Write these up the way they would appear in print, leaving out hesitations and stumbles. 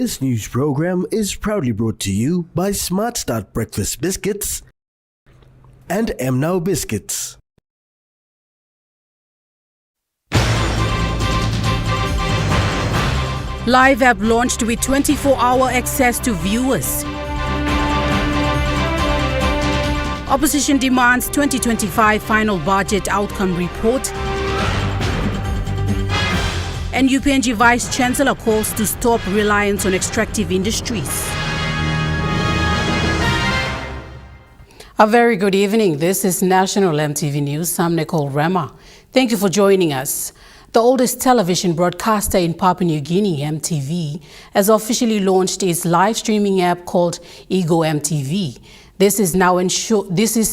This news program is proudly brought to you by Smart Start Breakfast Biscuits and Now Biscuits. Live app launched with 24-hour access to viewers. Opposition demands 2025 final budget outcome report. And UPNG Vice Chancellor calls to stop reliance on extractive industries. A very good evening. This is National EMTV News. I'm Nicole Rema. Thank you for joining us. The oldest television broadcaster in Papua New Guinea, EMTV, has officially launched its live streaming app called EMTV. This is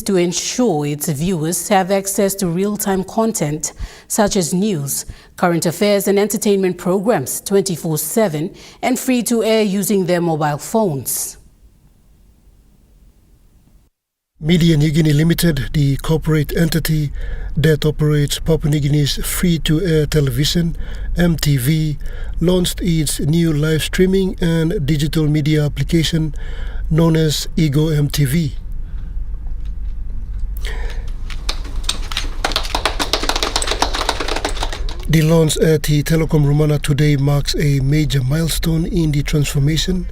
to ensure its viewers have access to real-time content such as news, current affairs and entertainment programs 24/7 and free to air using their mobile phones. Media New Guinea Limited, the corporate entity that operates Papua New Guinea's free-to-air television, EMTV, launched its new live streaming and digital media application known as EMTV. The launch at the Telecom Romana today marks a major milestone in the transformation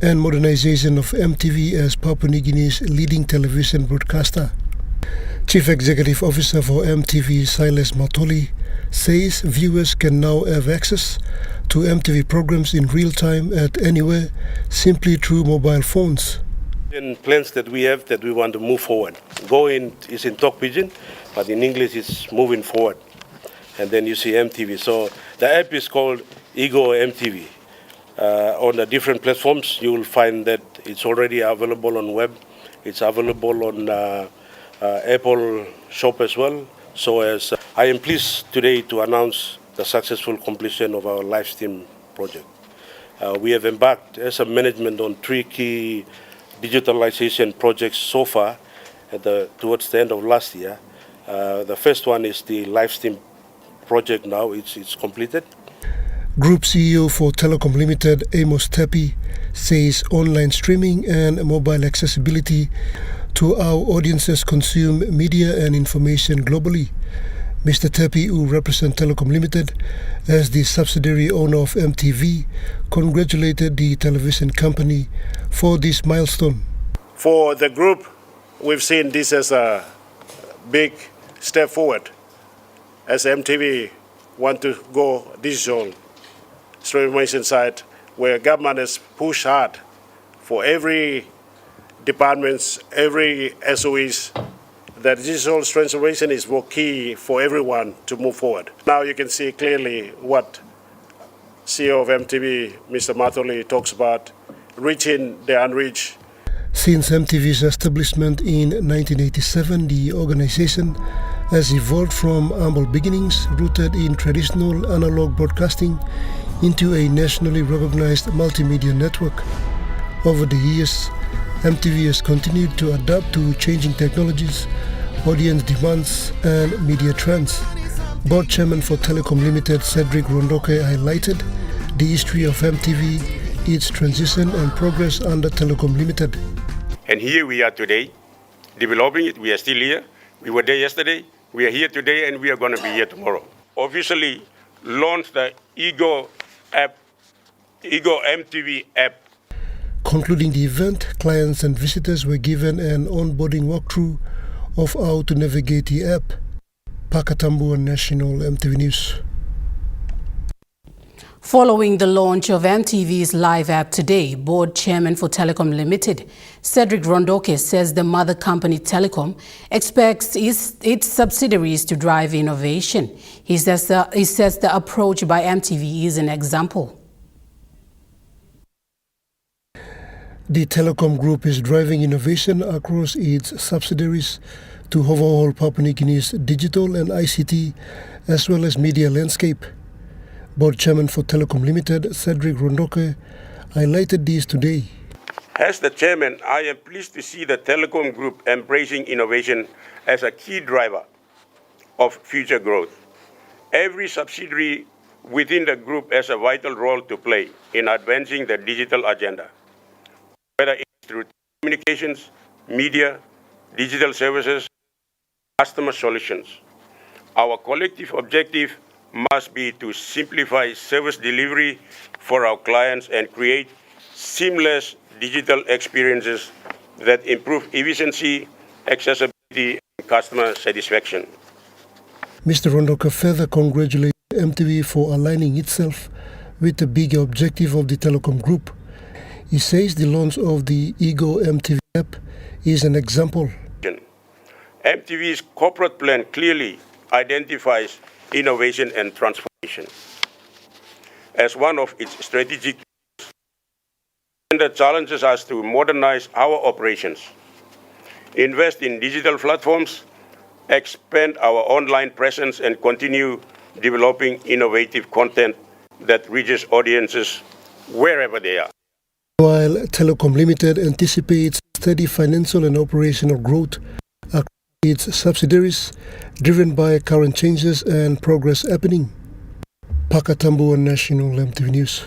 and modernization of EMTV as Papua New Guinea's leading television broadcaster. Chief Executive Officer for EMTV, Silas Matoli, says viewers can now have access to EMTV programs in real time at anywhere, simply through mobile phones. And plans that we have that we want to move forward. Going is in talk pigeon, but in English it's moving forward. And then you see EMTV. So the app is called EMTV. On the different platforms, you will find that it's already available on web. It's available on Apple Shop as well. So as I am pleased today to announce the successful completion of our live stream project. We have embarked as a management on 3 key digitalization projects so far towards the end of last year. The first one is the live stream project now. It's completed. Group CEO for Telecom Limited, Amos Tepi, says online streaming and mobile accessibility to how audiences consume media and information globally. Mr. Tepi, who represents Telecom Limited as the subsidiary owner of EMTV, congratulated the television company for this milestone. For the group, we've seen this as a big step forward as EMTV want to go digital transformation side, where government has pushed hard for every departments, every SOEs, that digital transformation is more key for everyone to move forward. Now you can see clearly what CEO of EMTV, Mr. Matoli, talks about, reaching the unreached. Since EMTV's establishment in 1987, the organization has evolved from humble beginnings rooted in traditional analog broadcasting into a nationally recognized multimedia network. Over the years, EMTV has continued to adapt to changing technologies, audience demands, and media trends. Board Chairman for Telecom Limited, Cedric Rondoke, highlighted the history of EMTV, its transition and progress under Telecom Limited. And here we are today, developing it. We are still here. We were there yesterday. We are here today, and we are going to be here tomorrow. Officially launched the EMTV app. Concluding the event, clients and visitors were given an onboarding walkthrough of how to navigate the app. Pakatambu, National EMTV News. Following the launch of EMTV's live app today, Board Chairman for Telecom Limited, Cedric Rondoke, says the mother company Telecom expects its subsidiaries to drive innovation. He says the approach by EMTV is an example. The Telecom Group is driving innovation across its subsidiaries to overhaul Papua New Guinea's digital and ICT as well as media landscape. Board Chairman for Telecom Limited, Cedric Rondoke, highlighted these today. As the chairman, I am pleased to see the Telecom Group embracing innovation as a key driver of future growth. Every subsidiary within the group has a vital role to play in advancing the digital agenda, whether it's through communications, media, digital services, customer solutions. Our collective objective must be to simplify service delivery for our clients and create seamless digital experiences that improve efficiency, accessibility, and customer satisfaction. Mr. Rondoka further congratulated MTV for aligning itself with the bigger objective of the telecom group. He says the launch of the Ego MTV app is an example. MTV's corporate plan clearly identifies innovation and transformation as one of its strategic goals, and that challenges us to modernize our operations, invest in digital platforms, expand our online presence, and continue developing innovative content that reaches audiences wherever they are. While Telecom Limited anticipates steady financial and operational growth across its subsidiaries, driven by current changes and progress happening. Pakatambu on National MTV News.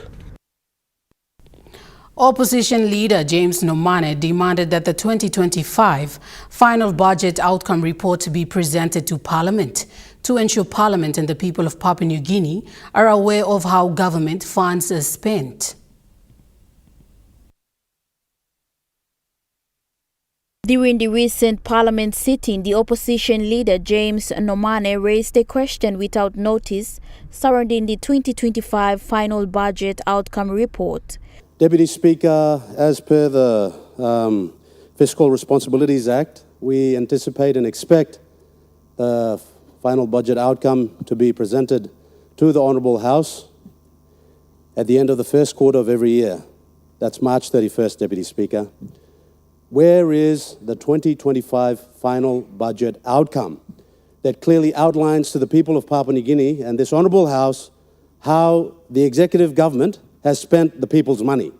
Opposition leader James Nomane demanded that the 2025 final budget outcome report be presented to Parliament to ensure Parliament and the people of Papua New Guinea are aware of how government funds are spent. During the recent Parliament sitting, the opposition leader James Nomane raised a question without notice surrounding the 2025 final budget outcome report. Deputy Speaker, as per the Fiscal Responsibilities Act, we anticipate and expect the final budget outcome to be presented to the Honourable House at the end of the first quarter of every year. That's March 31st, Deputy Speaker. Where is the 2025 final budget outcome that clearly outlines to the people of Papua New Guinea and this Honourable House how the executive government has spent the people's money?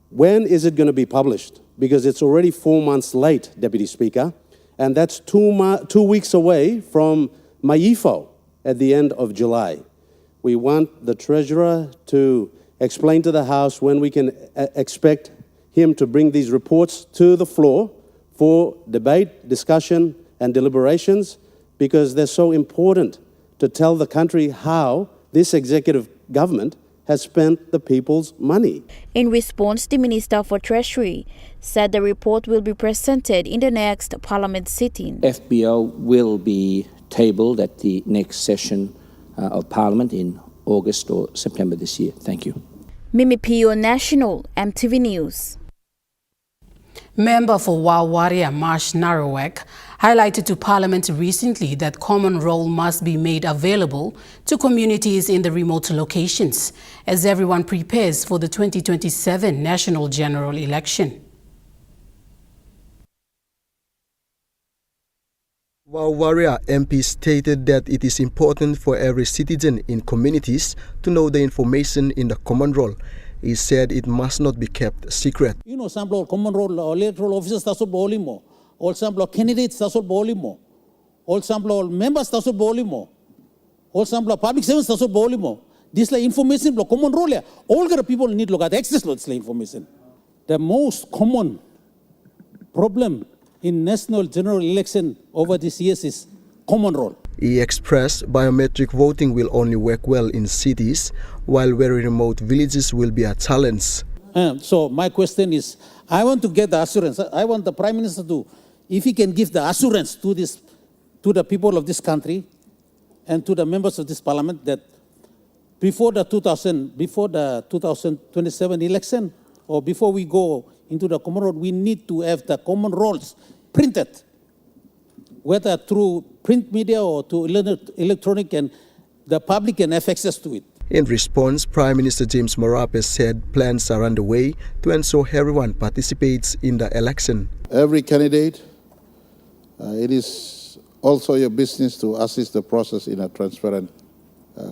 When is it going to be published? Because it's already 4 months late, Deputy Speaker, and that's 2 weeks away from Maifo at the end of July. We want the Treasurer to explain to the House when we can expect him to bring these reports to the floor for debate, discussion, and deliberations, because they're so important to tell the country how this executive government has spent the people's money. In response, the Minister for Treasury said the report will be presented in the next Parliament sitting. FBO will be tabled at the next session of Parliament in August or September this year. Thank you. Mimi Pio, National MTV News. Member for Wawaria Marsh Narawak highlighted to Parliament recently that common roll must be made available to communities in the remote locations as everyone prepares for the 2027 national general election. Wawaria MP stated that it is important for every citizen in communities to know the information in the common roll. He said it must not be kept secret. You know, some common role electoral officers taso bolimo, all some candidates taso bolimo, all some members taso bolimo, all some public servants taso bolimo. This like information common role. All the people need to get access to this information. The most common problem in national general election over these years is common role. He expressed biometric voting will only work well in cities, while very remote villages will be a challenge. So my question is, I want to get the assurance. I want the Prime Minister to, if he can give the assurance to the people of this country and to the members of this Parliament that before the 2027 election or before we go into the common roll, we need to have the common rolls printed, whether through print media or to electronic, and the public can have access to it. In response, Prime Minister James Marape said plans are underway to ensure everyone participates in the election. Every candidate, it is also your business to assist the process in a transparent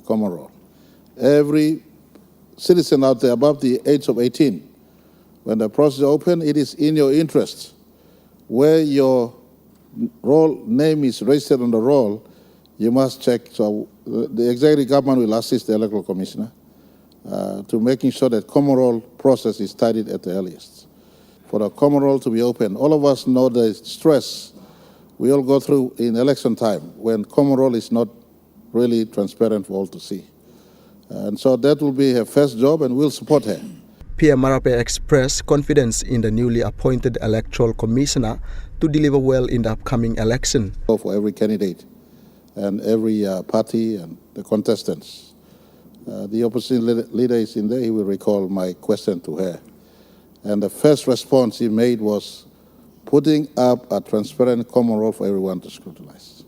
common roll. Every citizen out there above the age of 18, when the process is open, it is in your interest where your roll name is registered on the roll, you must check. So the executive government will assist the electoral commissioner to making sure that common roll process is started at the earliest. For the common roll to be open, all of us know the stress we all go through in election time when common roll is not really transparent for all to see. And so that will be her first job, and we'll support her. Pierre Marape expressed confidence in the newly appointed electoral commissioner to deliver well in the upcoming election. For every candidate and every party and the contestants. The opposition leader is in there. He will recall my question to her. And the first response he made was putting up a transparent common roll for everyone to scrutinize.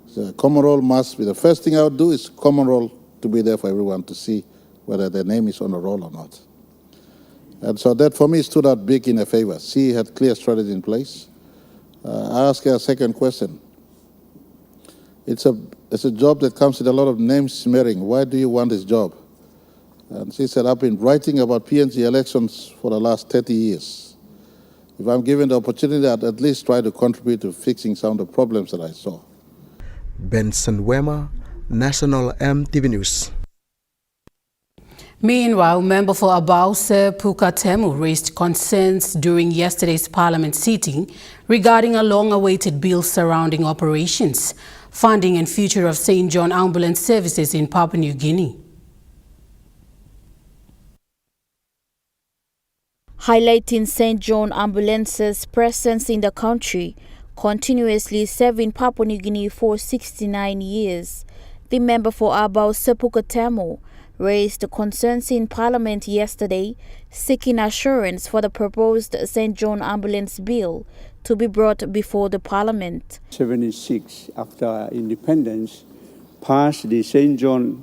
So common roll must be, the first thing I would do is common roll to be there for everyone to see whether their name is on the roll or not. And so that for me stood out big in her favor. She had clear strategy in place. I asked her a second question. It's a job that comes with a lot of name smearing. Why do you want this job? And she said, I've been writing about PNG elections for the last 30 years. If I'm given the opportunity, I'd at least try to contribute to fixing some of the problems that I saw. Benson Wema, National EMTV News. Meanwhile, member for Abause Pukatemu raised concerns during yesterday's parliament sitting regarding a long-awaited bill surrounding operations, funding and future of St. John ambulance services in Papua New Guinea. Highlighting St. John ambulance's presence in the country, continuously serving Papua New Guinea for 69 years, the member for Abause Pukatemu raised concerns in Parliament yesterday, seeking assurance for the proposed St. John ambulance bill to be brought before the Parliament. 76, after independence, passed the St. John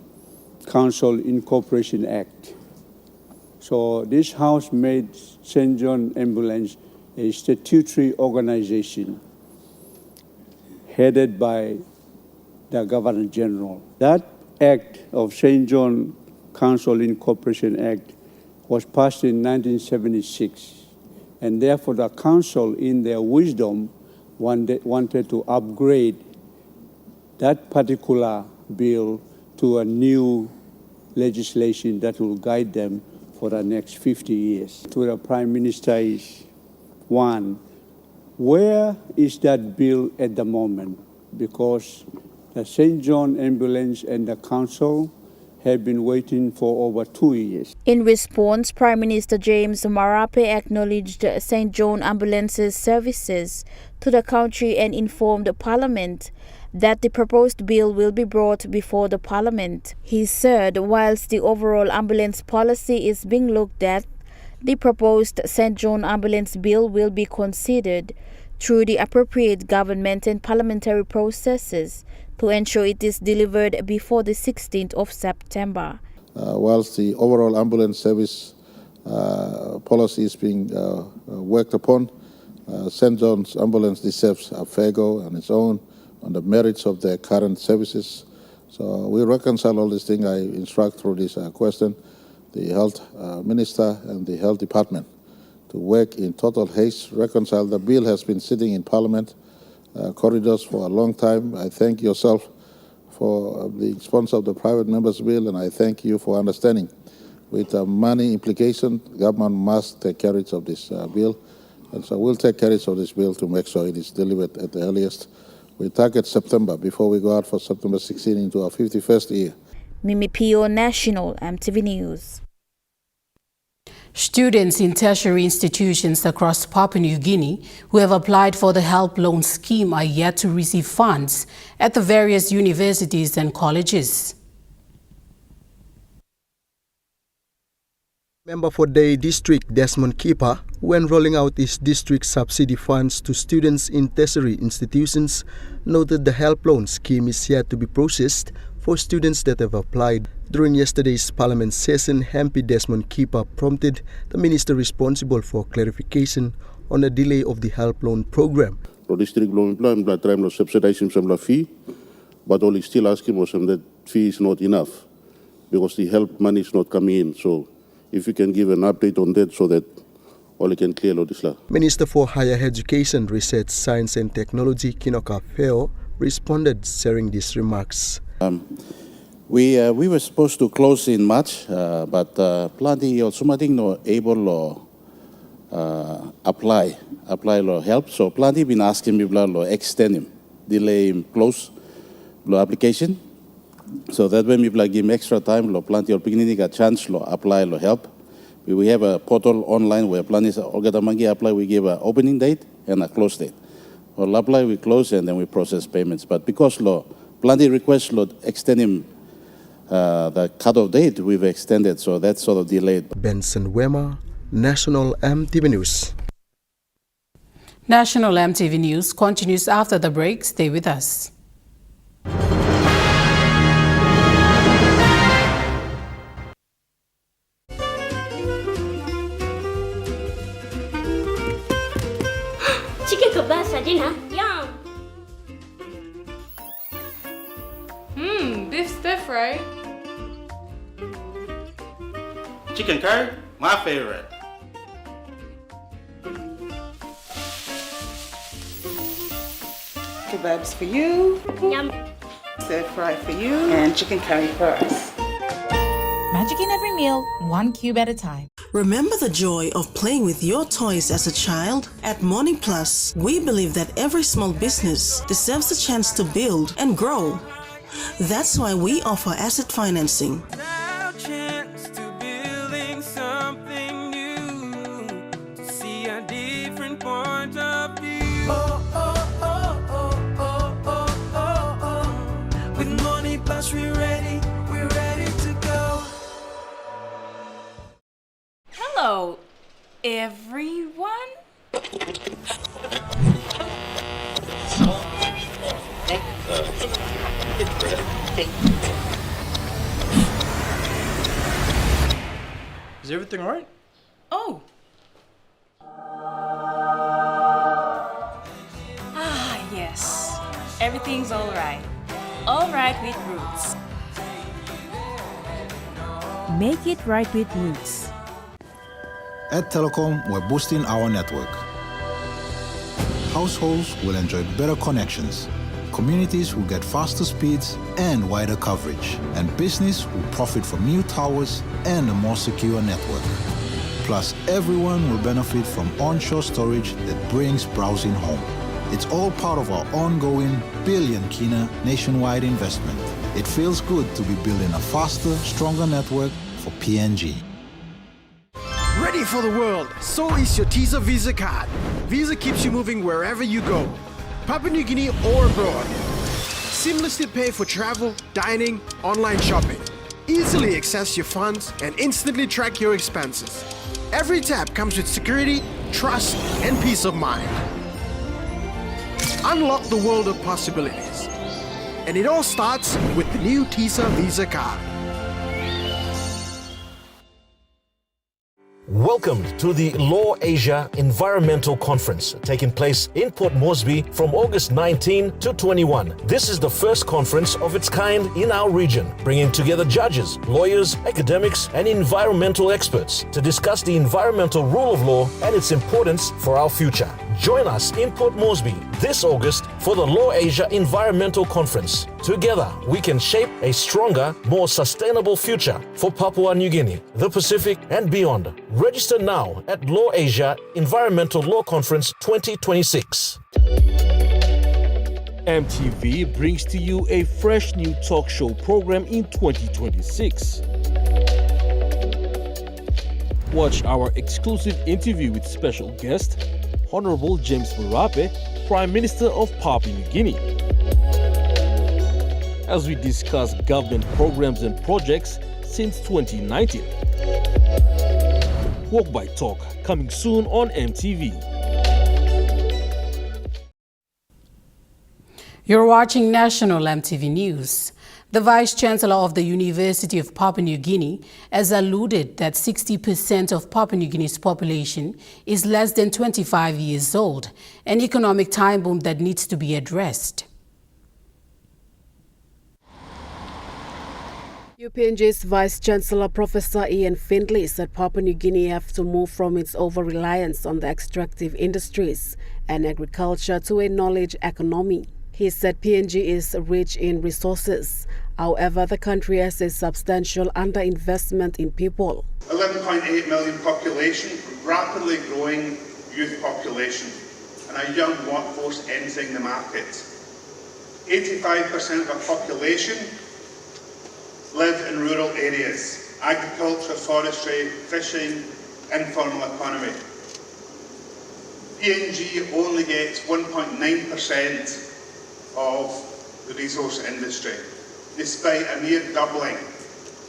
Council Incorporation Act. So this House made St. John Ambulance a statutory organization headed by the Governor General. That act of St. John Council Incorporation Act was passed in 1976, and therefore the Council, in their wisdom, wanted to upgrade that particular bill to a new legislation that will guide them for the next 50 years. To the Prime Minister is, one, where is that bill at the moment? Because the St. John Ambulance and the Council have been waiting for over 2 years. In response, Prime Minister James Marape acknowledged St. John Ambulance's services to the country and informed Parliament that the proposed bill will be brought before the Parliament. He said whilst the overall ambulance policy is being looked at, the proposed St. John Ambulance Bill will be considered through the appropriate government and parliamentary processes to ensure it is delivered before the 16th of September. Whilst the overall ambulance service policy is being worked upon, St. John's Ambulance deserves a fair go on its own on the merits of their current services. So we reconcile all these things. I instruct through this question the Health Minister and the Health Department to work in total haste, reconcile. The bill has been sitting in Parliament corridors for a long time. I thank yourself for the sponsor of the private members bill, and I thank you for understanding. With money implication, the government must take carriage of this bill, and so we'll take carriage of this bill to make sure it is delivered at the earliest. We target September before we go out for September 16 into our 51st year. Mimi Pio, National EMTV News. Students in tertiary institutions across Papua New Guinea who have applied for the Help Loan Scheme are yet to receive funds at the various universities and colleges. Member for Day District Desmond Keeper, when rolling out his district subsidy funds to students in tertiary institutions, noted the Help Loan Scheme is yet to be processed for students that have applied. During yesterday's Parliament session, MP Desmond Keeper prompted the minister responsible for clarification on the delay of the Help Loan program. The district loan plan trying to subsidize some fee, but all is still asking for some that fee is not enough because the help money is not coming in. So if you can give an update on that so that all can clear Lodisla. Minister for Higher Education, Research, Science and Technology, Kinoka Feo, responded, sharing these remarks. We were supposed to close in March, but plenty also no able to apply help. So plenty been asking people to extend him, delay him close application. So that when people give him extra time, plenty of beginning a chance to apply help. We have a portal online where plenty apply. We give an opening date and a close date. Or apply, we close and then we process payments. But because plenty requests extend him the cutoff date, we've extended. So that's sort of delayed. Benson Wema, National EMTV News. National EMTV News continues after the break. Stay with us. Chicken kebab for dinner. Yum. Beef stir fry. Chicken curry, my favorite. Kebabs for you. Yum. Stir fry for you. And chicken curry for us. Magic in every meal, one cube at a time. Remember the joy of playing with your toys as a child? At Morning Plus, we believe that every small business deserves a chance to build and grow. That's why we offer asset financing. With Morning Plus, we're ready to go. Hello, everyone. Is everything all right? Oh. Yes. Everything's all right. All right with Roots. Make it right with Roots. At Telecom, we're boosting our network. Households will enjoy better connections. Communities will get faster speeds and wider coverage. And business will profit from new towers and a more secure network. Plus, everyone will benefit from onshore storage that brings browsing home. It's all part of our ongoing billion-kina nationwide investment. It feels good to be building a faster, stronger network for PNG. Ready for the world, so is your TISA Visa card. Visa keeps you moving wherever you go, Papua New Guinea or abroad. Seamlessly pay for travel, dining, online shopping. Easily access your funds and instantly track your expenses. Every tap comes with security, trust, and peace of mind. Unlock the world of possibilities. And it all starts with the new TISA Visa card. Welcome to the Law Asia Environmental Conference, taking place in Port Moresby from August 19 to 21. This is the first conference of its kind in our region, bringing together judges, lawyers, academics, and environmental experts to discuss the environmental rule of law and its importance for our future. Join us in Port Moresby this August for the Law Asia Environmental Conference. Together, we can shape a stronger, more sustainable future for Papua New Guinea, the Pacific, and beyond. Register now at Law Asia Environmental Law Conference 2026. EMTV brings to you a fresh new talk show program in 2026. Watch our exclusive interview with special guest, Honorable James Marape, Prime Minister of Papua New Guinea, as we discuss government programs and projects since 2019. Walk by Talk, coming soon on EMTV. You're watching National EMTV News. The Vice-Chancellor of the University of Papua New Guinea has alluded that 60% of Papua New Guinea's population is less than 25 years old, an economic time bomb that needs to be addressed. UPNG's Vice-Chancellor Professor Ian Findlay said Papua New Guinea have to move from its over-reliance on the extractive industries and agriculture to a knowledge economy. He said PNG is rich in resources. However, the country has a substantial underinvestment in people. 11.8 million population, rapidly growing youth population, and a young workforce entering the market. 85% of our population live in rural areas: agriculture, forestry, fishing, informal economy. PNG only gets 1.9% of the resource industry, despite a near doubling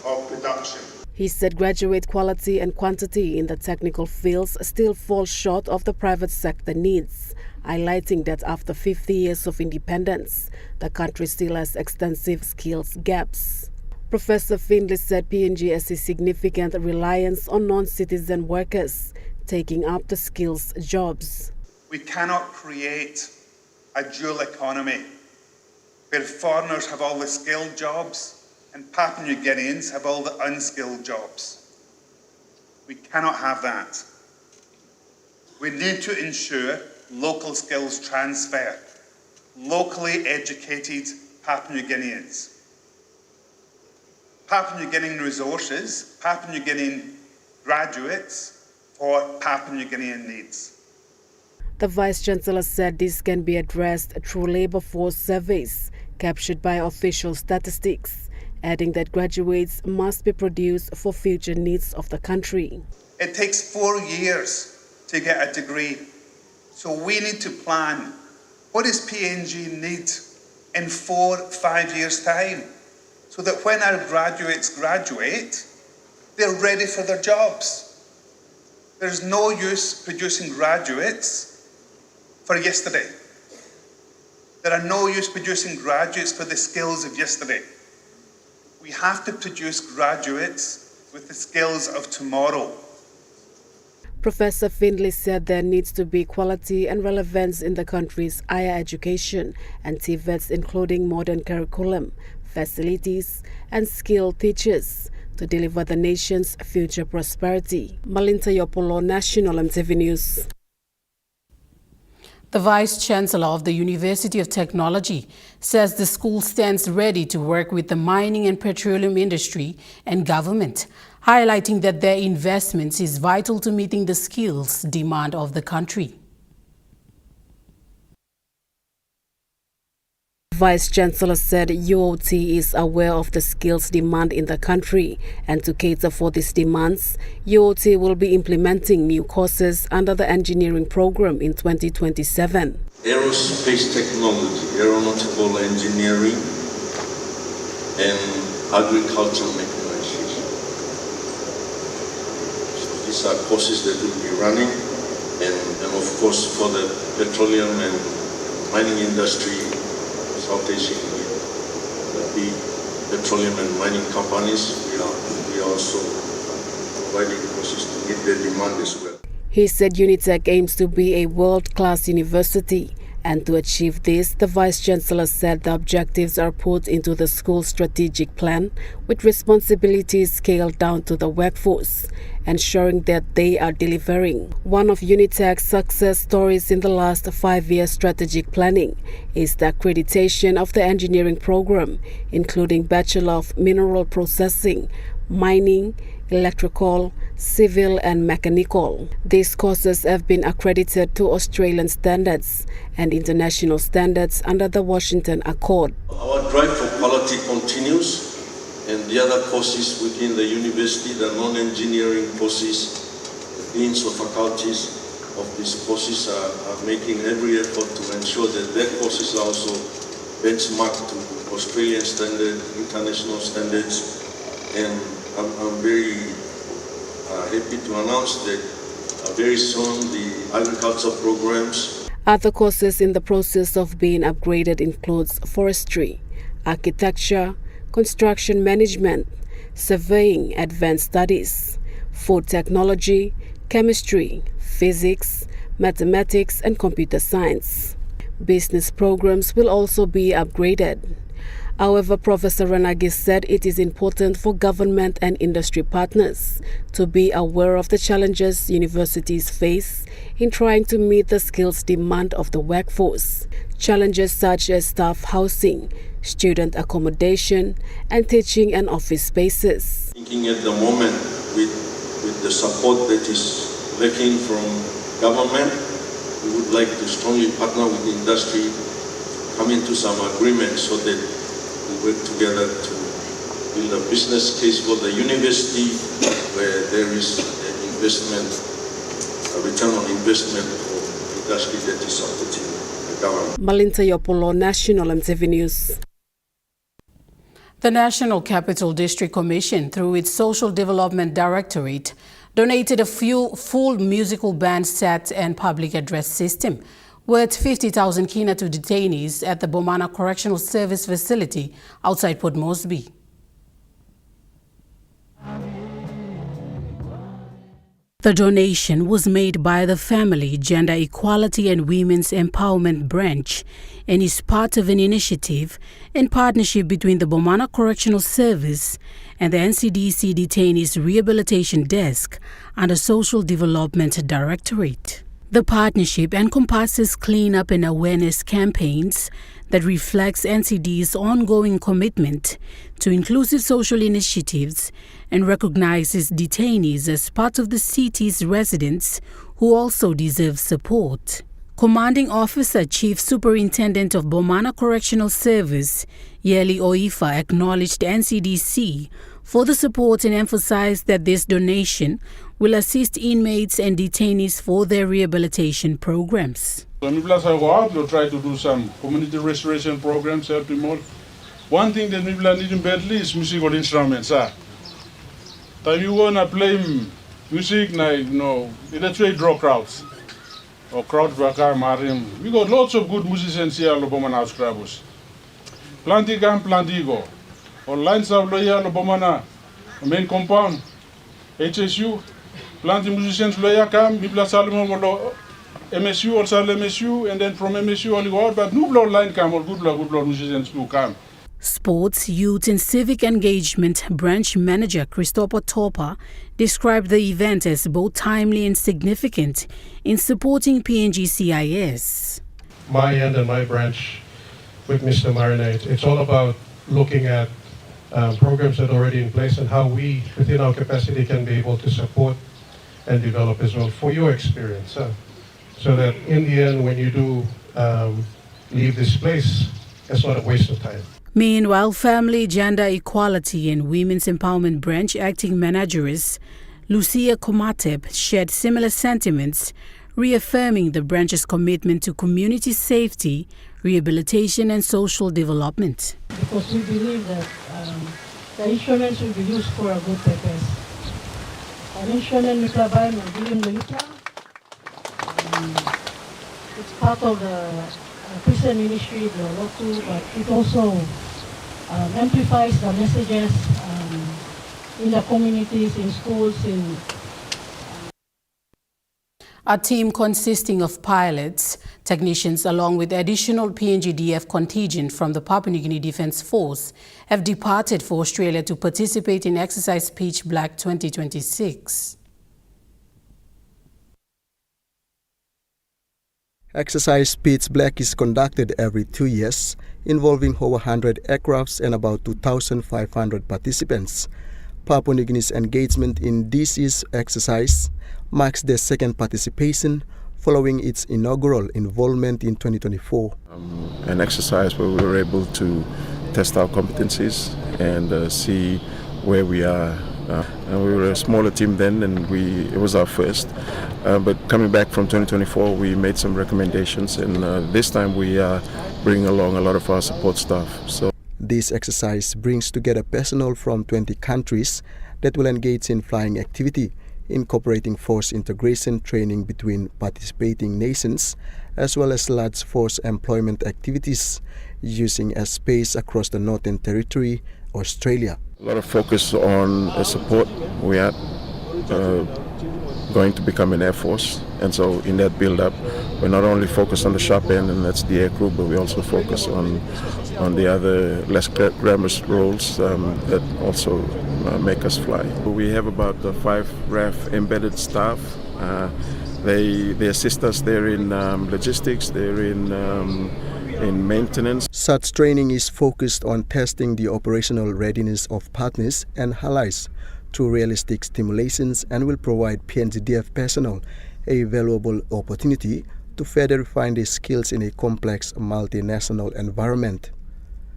of production. He said graduate quality and quantity in the technical fields still fall short of the private sector needs, highlighting that after 50 years of independence, the country still has extensive skills gaps. Professor Findlay said PNG has a significant reliance on non-citizen workers taking up the skills jobs. We cannot create a dual economy where foreigners have all the skilled jobs and Papua New Guineans have all the unskilled jobs. We cannot have that. We need to ensure local skills transfer, locally educated Papua New Guineans. Papua New Guinean resources, Papua New Guinean graduates for Papua New Guinean needs. The Vice-Chancellor said this can be addressed through labour force surveys captured by official statistics, adding that graduates must be produced for future needs of the country. It takes 4 years to get a degree, so we need to plan what does PNG need in 4-5 years' time, so that when our graduates graduate, they're ready for their jobs. There's no use producing graduates for yesterday. There are no use producing graduates for the skills of yesterday. We have to produce graduates with the skills of tomorrow. Professor Findlay said there needs to be quality and relevance in the country's higher education and TVETs, including modern curriculum, facilities, and skilled teachers to deliver the nation's future prosperity. Malinta Yopolo, National EMTV News. The Vice-Chancellor of the University of Technology says the school stands ready to work with the mining and petroleum industry and government, highlighting that their investments is vital to meeting the skills demand of the country. Vice-Chancellor said UOT is aware of the skills demand in the country, and to cater for these demands, UOT will be implementing new courses under the engineering program in 2027. Aerospace technology, aeronautical engineering, and agricultural mechanization. So these are courses that will be running, and of course for the petroleum and mining industry, South Asian, the big petroleum and mining companies, we are also providing courses to meet their demand as well. He said Unitec aims to be a world-class university, and to achieve this, the Vice-Chancellor said the objectives are put into the school's strategic plan, with responsibilities scaled down to the workforce, ensuring that they are delivering. One of Unitec's success stories in the last 5-year strategic planning is the accreditation of the engineering program, including Bachelor of Mineral Processing, Mining, Electrical, Civil and Mechanical. These courses have been accredited to Australian standards and international standards under the Washington Accord. Our drive for quality continues, and the other courses within the university, the non-engineering courses, the deans of faculties of these courses are making every effort to ensure that their courses are also benchmarked to Australian standards, international standards, and I'm very happy to announce that very soon the agriculture programs. Other courses in the process of being upgraded includes forestry, architecture, construction management, surveying advanced studies, food technology, chemistry, physics, mathematics and computer science. Business programs will also be upgraded. However, Professor Ranagi said it is important for government and industry partners to be aware of the challenges universities face in trying to meet the skills demand of the workforce. Challenges such as staff housing, student accommodation, and teaching and office spaces. Thinking at the moment with the support that is lacking from government, we would like to strongly partner with the industry, come into some agreement so that we work together to build a business case for the university where there is an investment, a return on investment for industry that is supporting the government. Malinta Yopolo, National EMTV News. The National Capital District Commission, through its Social Development Directorate, donated a full musical band set and public address system worth 50,000 kina to detainees at the Bomana Correctional Service facility outside Port Moresby. The donation was made by the Family, Gender Equality and Women's Empowerment Branch and is part of an initiative in partnership between the Bomana Correctional Service and the NCDC Detainees Rehabilitation Desk and the Social Development Directorate. The partnership encompasses cleanup and awareness campaigns that reflects NCD's ongoing commitment to inclusive social initiatives and recognizes detainees as part of the city's residents who also deserve support. Commanding Officer Chief Superintendent of Bomana Correctional Service, Yeli Oifa, acknowledged NCDC for the support and emphasized that this donation will assist inmates and detainees for their rehabilitation programs. When we plus go out, we'll try to do some community restoration programs, help them all. One thing that we need badly is musical instruments. Time you wanna play music, that's why draw crowds. Or crowds back marim. We got lots of good musicians here at Bomana House Crabus. Planty can planty go. On lines of lawyer Bomana, main compound, HSU, planty musicians lawyer come, Mibla Salomon MSU or Sal MSU, and then from MSU only go out, but no blood line come or good blood musicians do come. Sports, Youth and Civic Engagement Branch Manager Christopher Topa described the event as both timely and significant in supporting PNG-CIS. My end and my branch with Mr. Marinate, it's all about looking at programs that are already in place and how we, within our capacity, can be able to support and develop as well for your experience. So that in the end, when you do leave this place, it's not a waste of time. Meanwhile, Family, Gender Equality and Women's Empowerment Branch Acting Manageress Lucia Komateb shared similar sentiments, reaffirming the branch's commitment to community safety, rehabilitation and social development. Because we believe that the insurance will be used for a good purpose. An insurance it's part of the Christian ministry, the local, but it also amplifies the messages in the communities, in schools, A team consisting of pilots, technicians along with additional PNGDF contingent from the Papua New Guinea Defence Force have departed for Australia to participate in Exercise Pitch Black 2026. Exercise Pitch Black is conducted every 2 years, involving over 100 aircrafts and about 2,500 participants. Papua New Guinea's engagement in this year's exercise marks their second participation following its inaugural involvement in 2024. An exercise where we were able to test our competencies and see where we are. And we were a smaller team then, and it was our first. But coming back from 2024, we made some recommendations, and this time we are bringing along a lot of our support staff. So this exercise brings together personnel from 20 countries that will engage in flying activity, incorporating force integration training between participating nations, as well as large force employment activities using airspace across the Northern Territory, Australia. A lot of focus on support. We are going to become an air force, and so in that build-up, we're not only focused on the sharp end, and that's the air crew, but we also focus on on the other less glamorous roles that also make us fly. We have about 5 RAF embedded staff. They assist us there in logistics, they're in maintenance. Such training is focused on testing the operational readiness of partners and allies through realistic stimulations and will provide PNGDF personnel a valuable opportunity to further refine their skills in a complex multinational environment.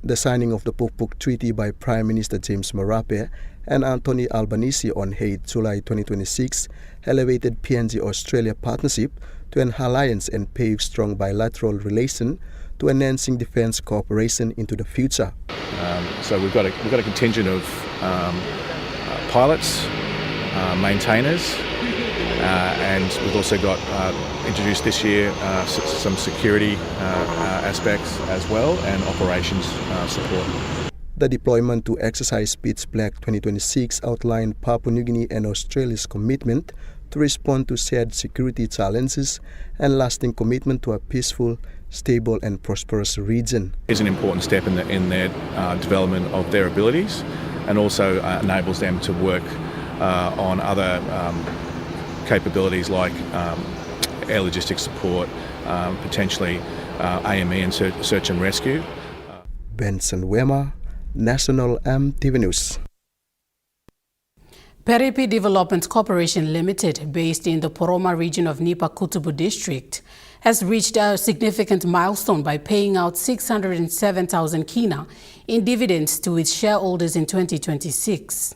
The signing of the Pukpuk Treaty by Prime Minister James Marape and Anthony Albanese on 8 July 2026 elevated PNG-Australia partnership to an alliance and paved strong bilateral relation to enhancing defence cooperation into the future. So we've got a contingent of pilots, maintainers, and we've also got introduced this year some security aspects as well and operations support. The deployment to exercise Pitch Black 2026 outlined Papua New Guinea and Australia's commitment to respond to shared security challenges and lasting commitment to a peaceful, stable and prosperous region. It's an important step in their development of their abilities and also enables them to work on other capabilities like air logistics support, potentially AME and search and rescue. Benson Wema, National EMTV News. Peripi Development Corporation Limited, based in the Poroma region of Nipa Kutubu district, has reached a significant milestone by paying out 607,000 kina in dividends to its shareholders in 2026.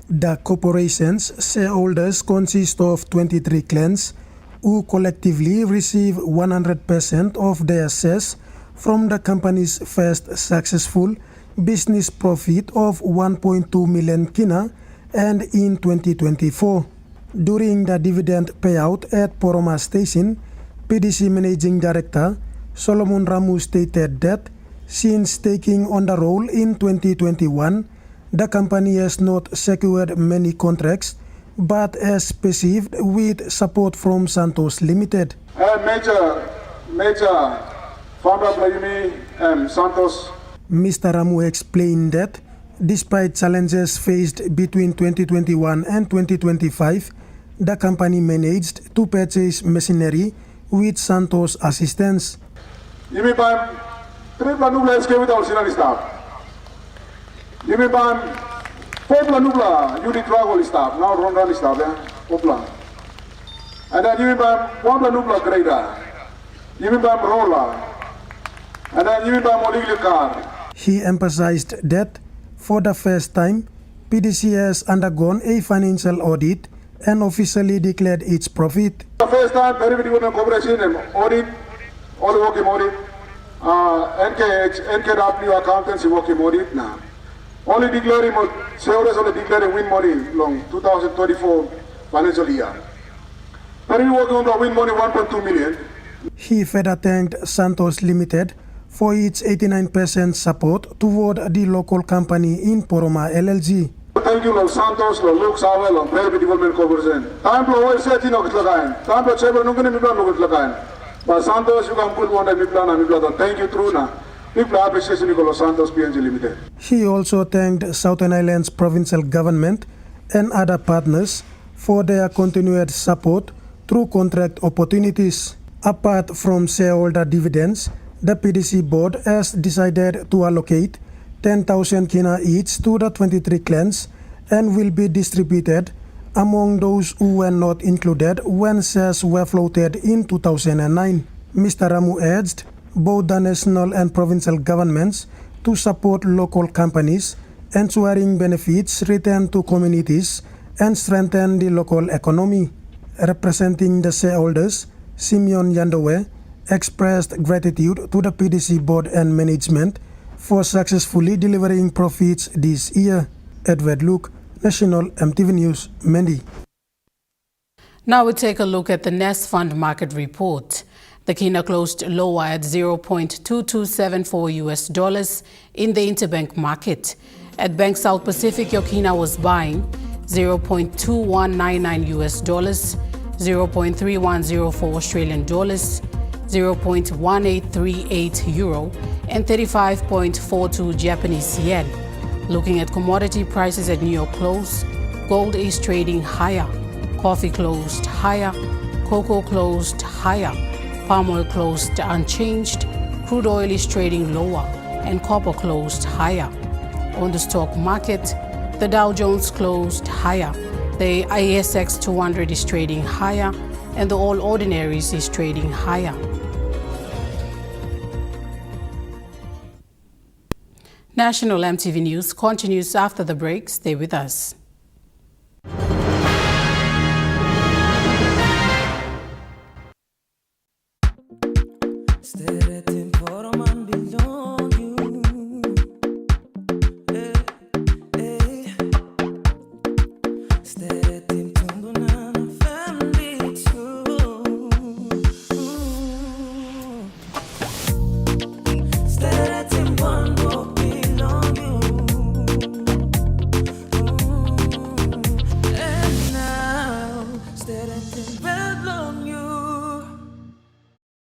The corporation's shareholders consist of 23 clans who collectively receive 100% of their shares from the company's first successful business profit of 1.2 million kina and in 2024. During the dividend payout at Poroma Station, PDC Managing Director Solomon Ramu stated that since taking on the role in 2021, the company has not secured many contracts but has perceived with support from Santos Limited. Major founder Vladimir Santos. Mr. Ramu explained that despite challenges faced between 2021 and 2025, the company managed to purchase machinery with Santos assistance. Yimi bam triple nubla eske without sinani staff. Yimi bam popla nubla unit travel staff now run staff popla. And then yimi bam popla nubla grader. Yimi bam roller. And then yimi bam oligli car. He emphasized that for the first time, PDC has undergone a financial audit and officially declared its profit. The first time, Peripi Development Corporation audit, all working audit, NKW accountancy working audit now. Only declaring, shareholders only declaring win money long 2024 financial year. Peripi working on the win money 1.2 million. He further thanked Santos Limited for its 89% support toward the local company in Poroma LLG. Thank you, Los Santos, Los Savel, and Peripi Development Corporation. Time to always set in Oklagain. Time to Chever Nugani Miblan Oklagain. But Santos, you can put one and Miblan and Miblan. Thank you, Truna. People appreciate Nicolas Santos PNG Limited. He also thanked Southern Islands provincial government and other partners for their continued support through contract opportunities. Apart from shareholder dividends, the PDC board has decided to allocate 10,000 kina each to the 23 clans and will be distributed among those who were not included when shares were floated in 2009. Mr. Ramu urged both the national and provincial governments to support local companies, ensuring benefits return to communities and strengthen the local economy. Representing the shareholders, Simeon Yandowe expressed gratitude to the PDC board and management for successfully delivering profits this year. Edward Luke, National EMTV News, Mendi. Now we take a look at the Nest Fund market report. The kina closed lower at $0.2274 US in the interbank market. At Bank South Pacific, your kina was buying $0.2199 US, $0.3104 Australian dollars, 0.1838 euro, and 35.42 Japanese yen. Looking at commodity prices at New York close, gold is trading higher, coffee closed higher, cocoa closed higher, palm oil closed unchanged, crude oil is trading lower, and copper closed higher. On the stock market, the Dow Jones closed higher, the ASX 200 is trading higher, and the All Ordinaries is trading higher. National MTV News continues after the break. Stay with us.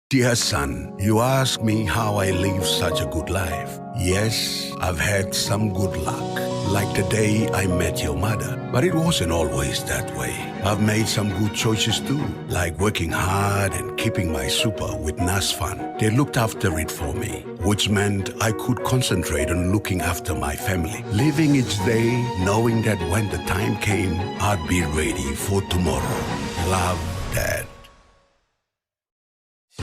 Dear son, you ask me how I live such a good life. Yes, I've had some good luck, like the day I met your mother. But it wasn't always that way. I've made some good choices too, like working hard and keeping my super with NAS Fund. They looked after it for me, which meant I could concentrate on looking after my family. Living each day, knowing that when the time came, I'd be ready for tomorrow. Love, Dad.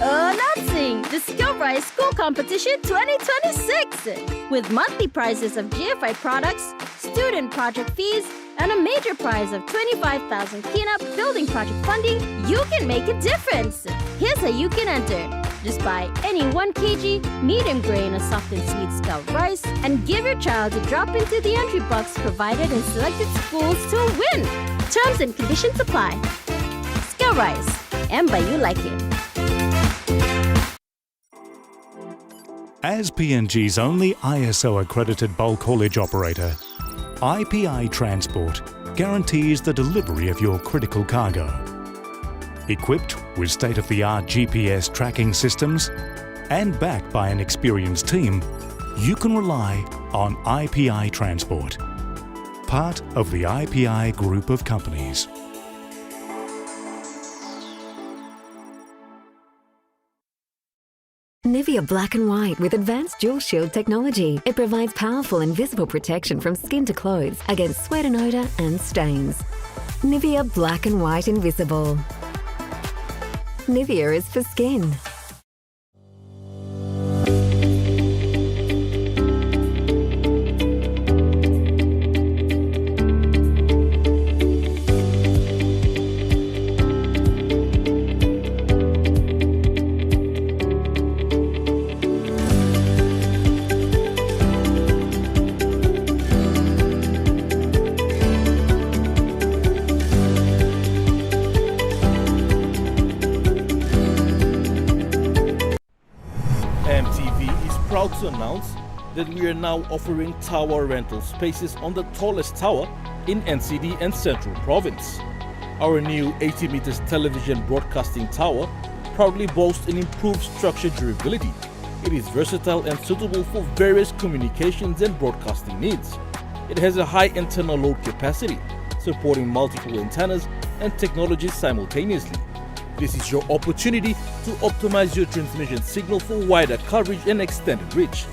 Announcing the Skill Rise School Competition 2026! With monthly prizes of GFI products, student project fees, and a major prize of 25,000 cleanup building project funding, you can make a difference! Here's how you can enter. Just buy any 1 kg medium grain or soft and sweet Scout rice and give your child a drop into the entry box provided in selected schools to win! Terms and conditions apply. Skill Rise. And by you like it. As PNG's only ISO-accredited bulk haulage operator, IPI Transport guarantees the delivery of your critical cargo. Equipped with state-of-the-art GPS tracking systems and backed by an experienced team, you can rely on IPI Transport, part of the IPI group of companies. Nivea Black and White with advanced dual shield technology. It provides powerful invisible protection from skin to clothes against sweat and odor and stains. Nivea Black and White Invisible. Nivea is for skin. To announce that we are now offering tower rental spaces on the tallest tower in NCD and Central Province. Our new 80 meters television broadcasting tower proudly boasts an improved structure durability. It is versatile and suitable for various communications and broadcasting needs. It has a high internal load capacity, supporting multiple antennas and technologies simultaneously. This is your opportunity to optimize your transmission signal for wider coverage and extended reach.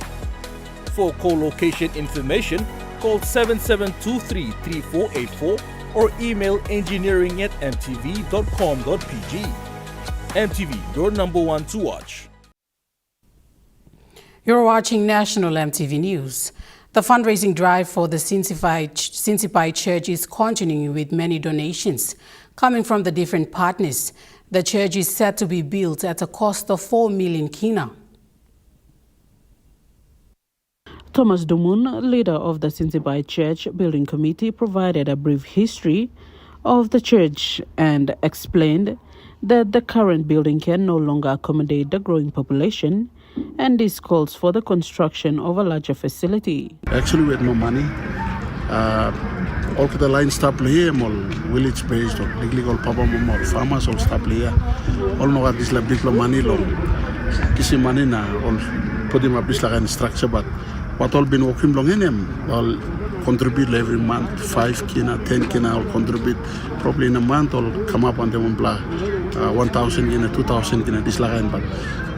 For co-location information, call 7723-3484 or email engineering@mtv.com.pg. MTV, your number one to watch. You're watching National MTV News. The fundraising drive for the Sinsipai Church is continuing with many donations coming from the different partners. The church is set to be built at a cost of 4 million kina. Thomas Dumun, leader of the Sinsipai Church Building Committee, provided a brief history of the church and explained that the current building can no longer accommodate the growing population, and this calls for the construction of a larger facility. Actually, we had no money. all the line stop here, all village based, or legal papa mama, or farmers all stop here. All know what this like big money long. Kisi money na all put him up this like structure, but what all been working long in him, all contribute every month, 5 kina, 10 kina, all contribute probably in a month, all come up on them blah 1,000 kina, 2,000 kina, this like but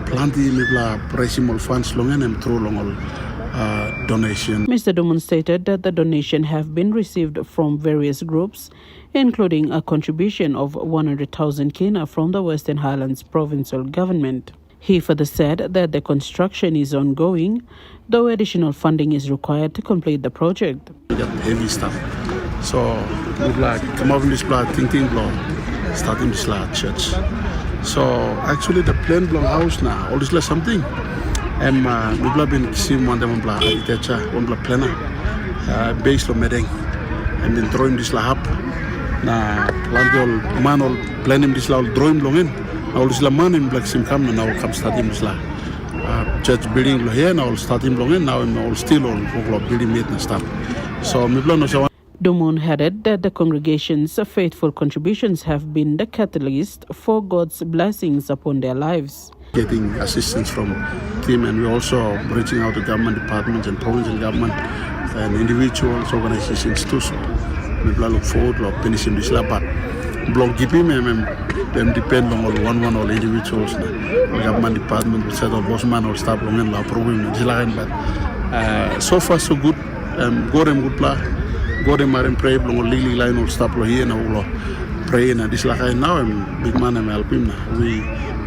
plenty blah pricing all funds long in him through long all donation. Mr. Dumun stated that the donation have been received from various groups, including a contribution of 100,000 kina from the Western Highlands provincial government. He further said that the construction is ongoing, though additional funding is required to complete the project. We got heavy stuff. So we like come up with this thinking starting this church. So actually the plain block house now, all this like something. And we've been seeing one of them architecture, one planner, based on Medeng. And then drawing this up. Now, man all planning this drawing long in. Now this man in black sim come now come starting this church building here now starting long in now and all still all building it and stuff. So we plan to. Dumon added that the congregation's faithful contributions have been the catalyst for God's blessings upon their lives. Getting assistance from team, and we're also reaching out to government departments and provincial government and individuals, organizations too. So we look forward to finishing this lab, but block GP them depend on all all individuals. Government department will set up bossman or staff long and law program, but so far so good. Go them good plan. Go them are in pray long legally line or staff here now pray and this like now and big man help him. We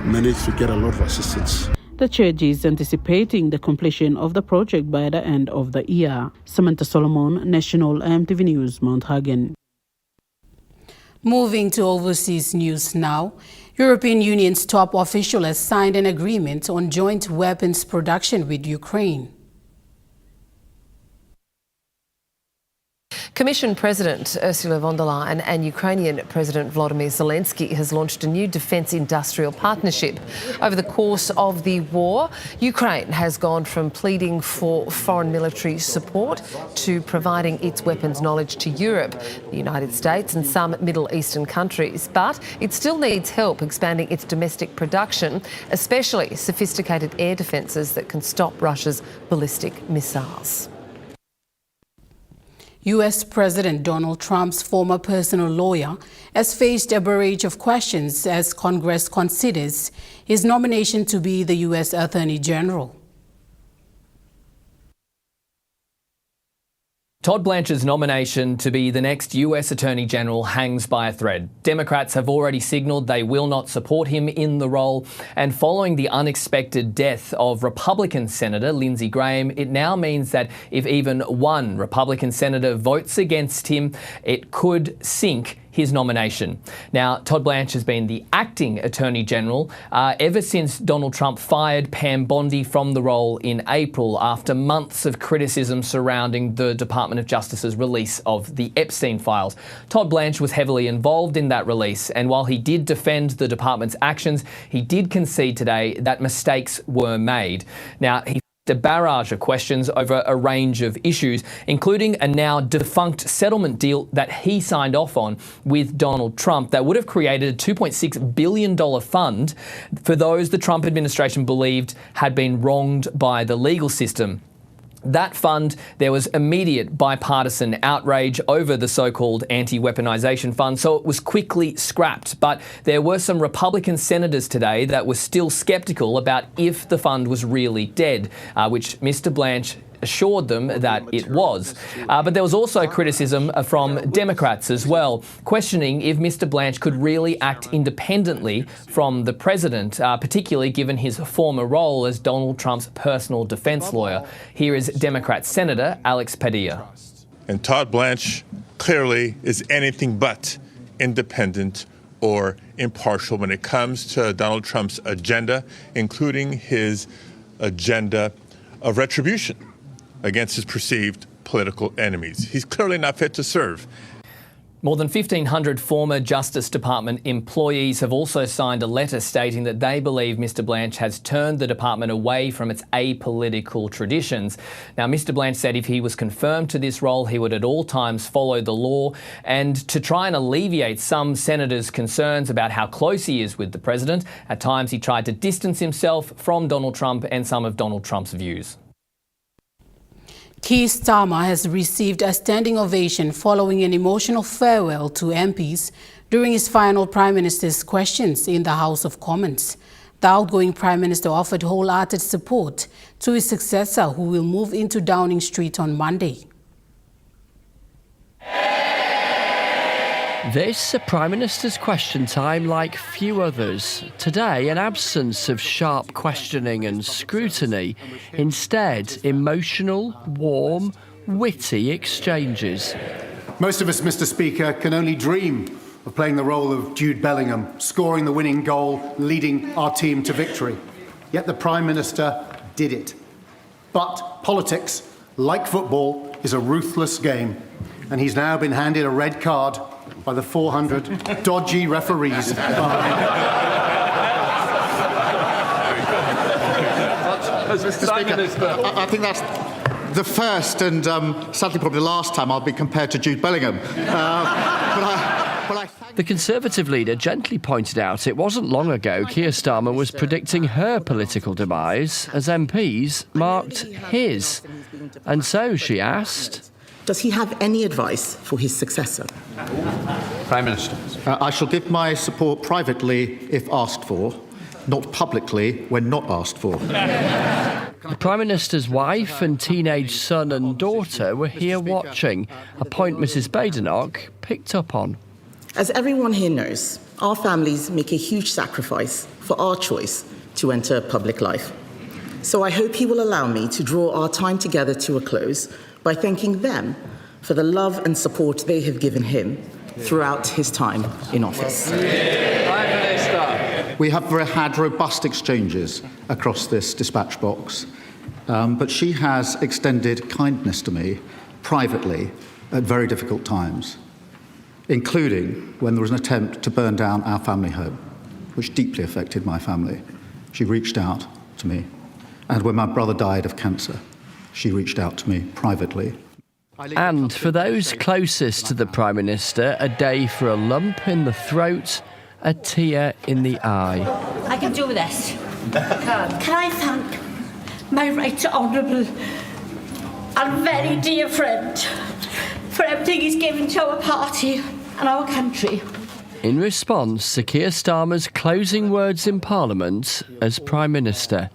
managed to get a lot of assistance. The church is anticipating the completion of the project by the end of the year. Samantha Solomon, National EMTV News, Mount Hagen. Moving to overseas news now, European Union's top official has signed an agreement on joint weapons production with Ukraine. Commission President Ursula von der Leyen and Ukrainian President Volodymyr Zelensky has launched a new defence industrial partnership. Over the course of the war, Ukraine has gone from pleading for foreign military support to providing its weapons knowledge to Europe, the United States and some Middle Eastern countries. But it still needs help expanding its domestic production, especially sophisticated air defences that can stop Russia's ballistic missiles. U.S. President Donald Trump's former personal lawyer has faced a barrage of questions as Congress considers his nomination to be the U.S. Attorney General. Todd Blanche's nomination to be the next US Attorney General hangs by a thread. Democrats have already signalled they will not support him in the role, and following the unexpected death of Republican Senator Lindsey Graham, it now means that if even one Republican senator votes against him, it could sink his nomination. Now, Todd Blanche has been the acting Attorney General ever since Donald Trump fired Pam Bondi from the role in April after months of criticism surrounding the Department of Justice's release of the Epstein files. Todd Blanche was heavily involved in that release, and while he did defend the department's actions, he did concede today that mistakes were made. Now, he a barrage of questions over a range of issues, including a now defunct settlement deal that he signed off on with Donald Trump that would have created a $2.6 billion fund for those the Trump administration believed had been wronged by the legal system. That fund, there was immediate bipartisan outrage over the so-called anti-weaponization fund, so it was quickly scrapped. But there were some Republican senators today that were still sceptical about if the fund was really dead, which Mr. Blanche assured them that it was. But there was also criticism from Democrats as well, questioning if Mr. Blanche could really act independently from the president, particularly given his former role as Donald Trump's personal defense lawyer. Here is Democrat Senator Alex Padilla. And Todd Blanche clearly is anything but independent or impartial when it comes to Donald Trump's agenda, including his agenda of retribution against his perceived political enemies. He's clearly not fit to serve. More than 1,500 former Justice Department employees have also signed a letter stating that they believe Mr Blanch has turned the department away from its apolitical traditions. Now, Mr Blanch said if he was confirmed to this role, he would at all times follow the law, and to try and alleviate some senators' concerns about how close he is with the president, at times he tried to distance himself from Donald Trump and some of Donald Trump's views. Keir Starmer has received a standing ovation following an emotional farewell to MPs during his final Prime Minister's questions in the House of Commons. The outgoing Prime Minister offered wholehearted support to his successor, who will move into Downing Street on Monday. This a Prime Minister's question time like few others. Today, an absence of sharp questioning and scrutiny. Instead, emotional, warm, witty exchanges. Most of us, Mr. Speaker, can only dream of playing the role of Jude Bellingham, scoring the winning goal, leading our team to victory. Yet the Prime Minister did it. But politics, like football, is a ruthless game. And he's now been handed a red card by the 400 dodgy referees. Mr. Speaker, I think that's the first and sadly probably the last time I'll be compared to Jude Bellingham. The Conservative leader gently pointed out it wasn't long ago Keir Starmer was predicting her political demise as MPs marked his. And so she asked, does he have any advice for his successor? Prime Minister. I shall give my support privately if asked for, not publicly when not asked for. The Prime Minister's wife and teenage son and daughter were here watching, a point Mrs Badenoch picked up on. As everyone here knows, our families make a huge sacrifice for our choice to enter public life. So I hope he will allow me to draw our time together to a close by thanking them for the love and support they have given him throughout his time in office. We have had robust exchanges across this dispatch box, but she has extended kindness to me privately at very difficult times, including when there was an attempt to burn down our family home, which deeply affected my family. She reached out to me. And when my brother died of cancer, she reached out to me privately. And for those closest to the Prime Minister, a day for a lump in the throat, a tear in the eye. I can do this. Can I thank my right honourable and very dear friend for everything he's given to our party and our country. In response to Keir Starmer's closing words in Parliament as Prime Minister.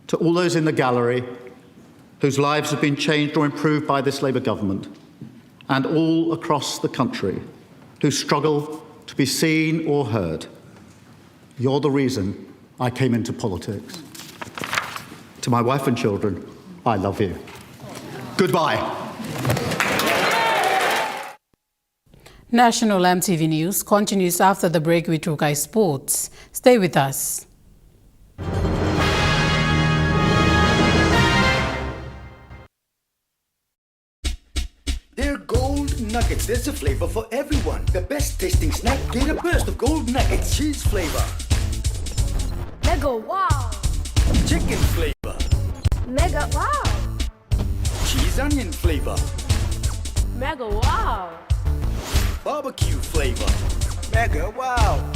To all those in the gallery whose lives have been changed or improved by this Labour government, and all across the country who struggle to be seen or heard, you're the reason I came into politics. To my wife and children, I love you. Goodbye. National EMTV News continues after the break with Rukai Sports. Stay with us. Nuggets, there's a flavor for everyone. The best tasting snack, get a burst of gold nuggets. Cheese flavor. Mega wow. Chicken flavor. Mega wow. Cheese onion flavor. Mega wow. Barbecue flavor. Mega wow.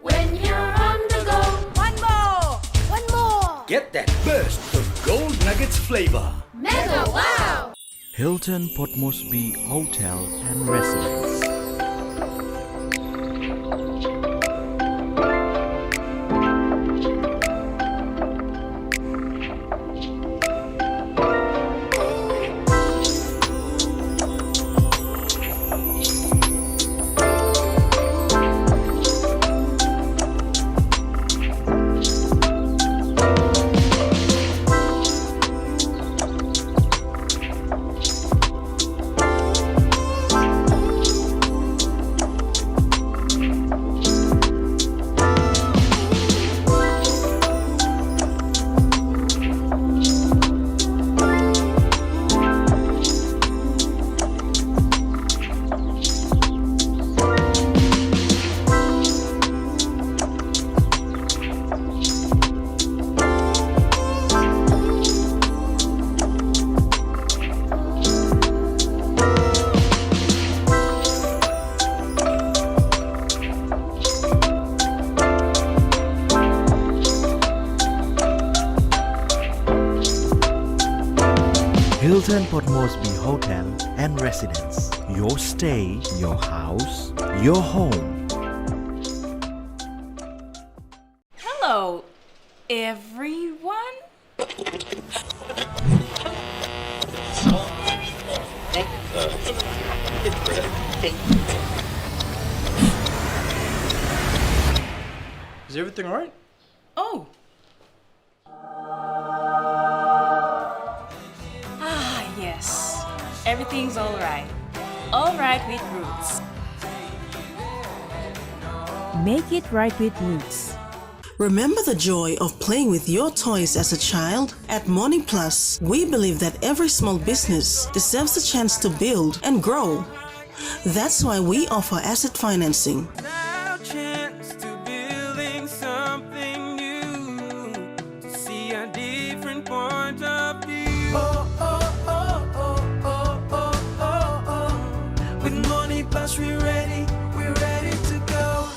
When you're on the go, one more. One more. Get that burst of gold nuggets flavor. Mega wow. Hilton Port Moresby Hotel and Residence. Hilton Port Moresby Hotel and Residence. Your stay, your house, your home. Hello, everyone. Is everything alright? Oh. Yes. Everything's alright. Alright with Roots. Make it right with Roots. Remember the joy of playing with your toys as a child? At Morning Plus, we believe that every small business deserves a chance to build and grow. That's why we offer asset financing. With Money Plus, we're ready to go.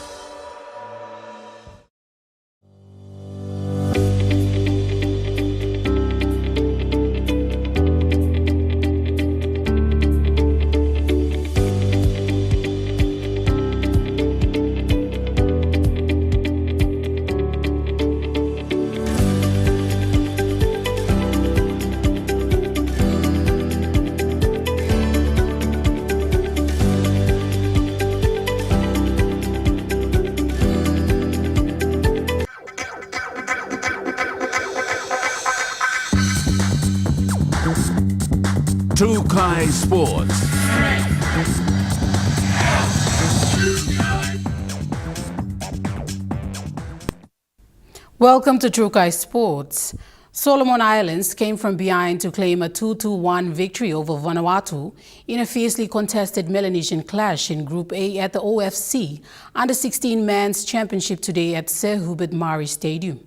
True Kai Sports. Welcome to Trukai Sports. Solomon Islands came from behind to claim a 2-1 victory over Vanuatu in a fiercely contested Melanesian clash in Group A at the OFC Under-16 Men's Championship today at Sir Hubert Murray Stadium.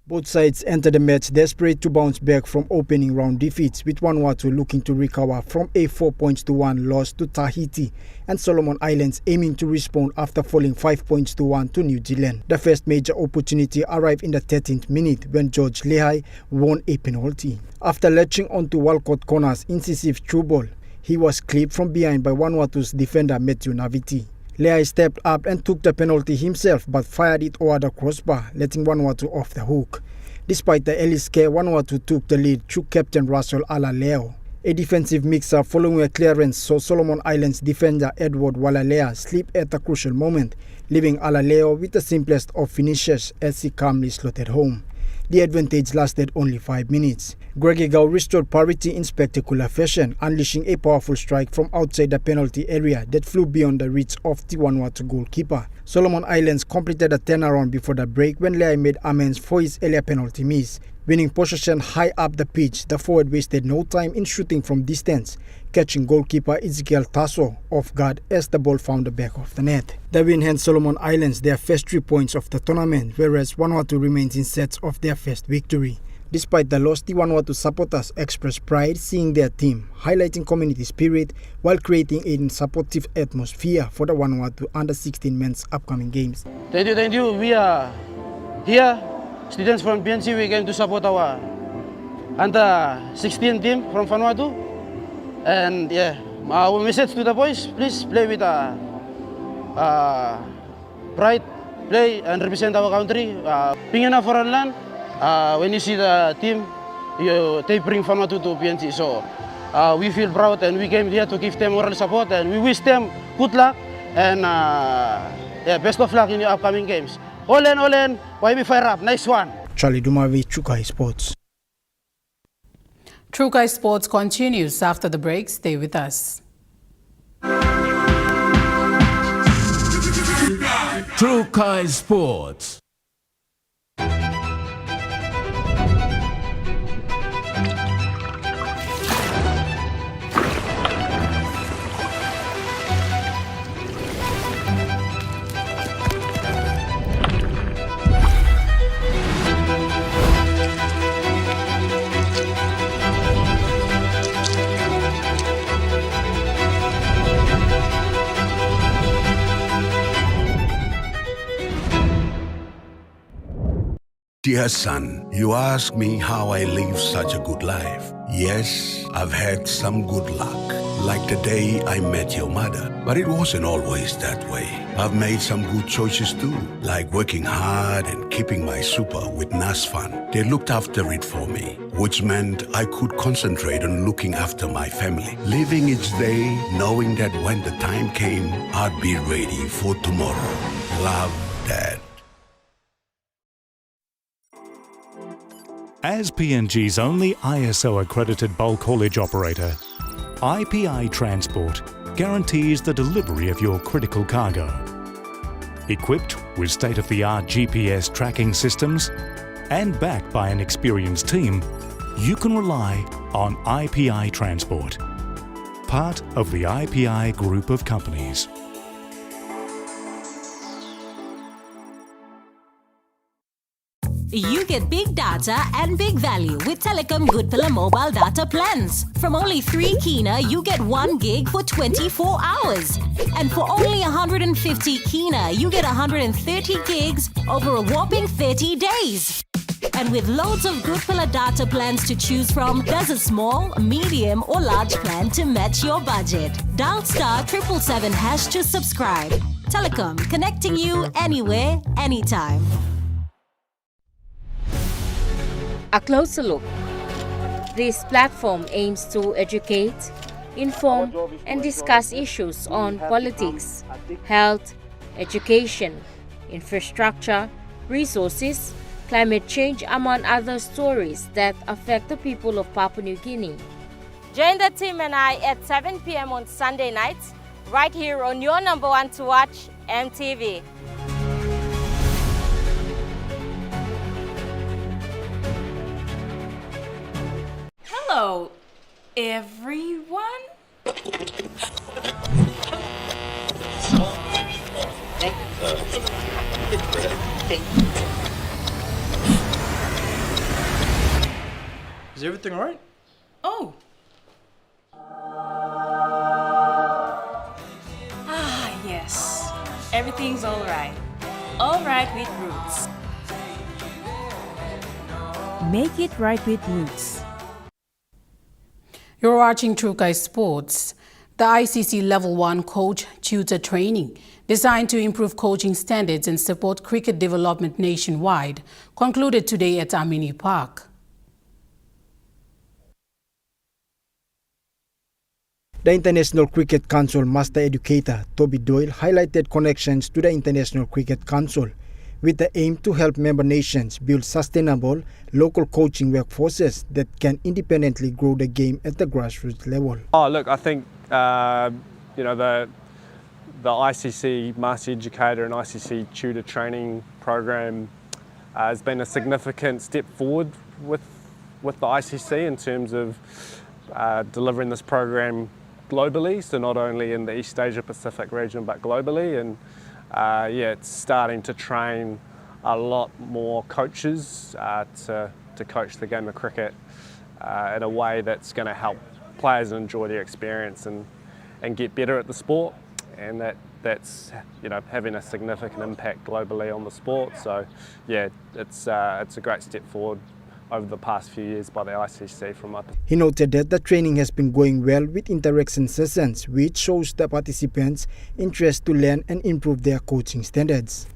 Both sides entered the match desperate to bounce back from opening round defeats, with Vanuatu looking to recover from a 4-1 loss to Tahiti and Solomon Islands aiming to respond after falling 5-1 to New Zealand. The first major opportunity arrived in the 13th minute when George Lehigh won a penalty. After latching onto Walcott Corner's incisive through ball, he was clipped from behind by Vanuatu's defender Matthew Naviti. Lehigh stepped up and took the penalty himself but fired it over the crossbar, letting Vanuatu off the hook. Despite the early scare, Vanuatu took the lead through captain Russell Alaleo. A defensive mix-up following a clearance saw Solomon Islands defender Edward Walalea slip at a crucial moment, leaving Alaleo with the simplest of finishes as he calmly slotted home. The advantage lasted only 5 minutes. Greg Egau restored parity in spectacular fashion, unleashing a powerful strike from outside the penalty area that flew beyond the reach of the Vanuatu goalkeeper. Solomon Islands completed a turnaround before the break when Lehigh made amends for his earlier penalty miss. Winning possession high up the pitch, the forward wasted no time in shooting from distance, catching goalkeeper Ezekiel Tasso off guard as the ball found the back of the net. The win hands Solomon Islands their first 3 points of the tournament, whereas Vanuatu remains in sets of their first victory. Despite the loss, the Vanuatu supporters expressed pride seeing their team, highlighting community spirit while creating a supportive atmosphere for the Vanuatu Under-16 men's upcoming games. Thank you. We are here. Students from PNC, we came to support our Under-16 team from Vanuatu. And yeah, our message to the boys, please play with pride, play and represent our country. Being in a foreign land, when you see the team, they bring Vanuatu to PNC. So we feel proud and we came here to give them moral support and we wish them good luck and best of luck in your upcoming games. Olen, YB fire up, nice one. Charlie Dumavi, Trukai Sports. Trukai Sports continues after the break. Stay with us. Trukai Sports. Dear son, you ask me how I live such a good life. Yes, I've had some good luck, like the day I met your mother. But it wasn't always that way. I've made some good choices too, like working hard and keeping my super with NASFAN. They looked after it for me, which meant I could concentrate on looking after my family. Living each day, knowing that when the time came, I'd be ready for tomorrow. Love, Dad. As PNG's only ISO-accredited bulk haulage operator, IPI Transport guarantees the delivery of your critical cargo. Equipped with state-of-the-art GPS tracking systems and backed by an experienced team, you can rely on IPI Transport, part of the IPI group of companies. You get big data and big value with Telecom Good Pillar mobile data plans. From only 3 kina, you get 1 gig for 24 hours. And for only 150 kina, you get 130 gigs over a whopping 30 days. And with loads of Good Pillar data plans to choose from, there's a small, medium or large plan to match your budget. Dial *777# to subscribe. Telecom, connecting you anywhere, anytime. A closer look. This platform aims to educate, inform, and discuss issues on politics, health, education, infrastructure, resources, climate change, among other stories that affect the people of Papua New Guinea. Join the team and I at 7 p.m. on Sunday nights, right here on your number one to watch, EMTV. Hello, everyone. Is everything alright? Oh. Yes. Everything's alright. Alright with Roots. Make it right with Roots. You're watching True Kai Sports. The ICC Level 1 Coach Tutor Training, designed to improve coaching standards and support cricket development nationwide, concluded today at Amini Park. The International Cricket Council Master Educator Toby Doyle highlighted connections to the International Cricket Council with the aim to help member nations build sustainable local coaching workforces that can independently grow the game at the grassroots level. Oh, look, I think the ICC Master Educator and ICC Tutor Training Program has been a significant step forward with the ICC in terms of delivering this program globally, so not only in the East Asia Pacific region but globally, and it's starting to train a lot more coaches to coach the game of cricket in a way that's going to help players enjoy the experience and get better at the sport, and that's having a significant impact globally on the sport. So it's a great step forward over the past few years by the ICC from my perspective. He noted that the training has been going well with interaction sessions, which shows the participants' interest to learn and improve their coaching standards.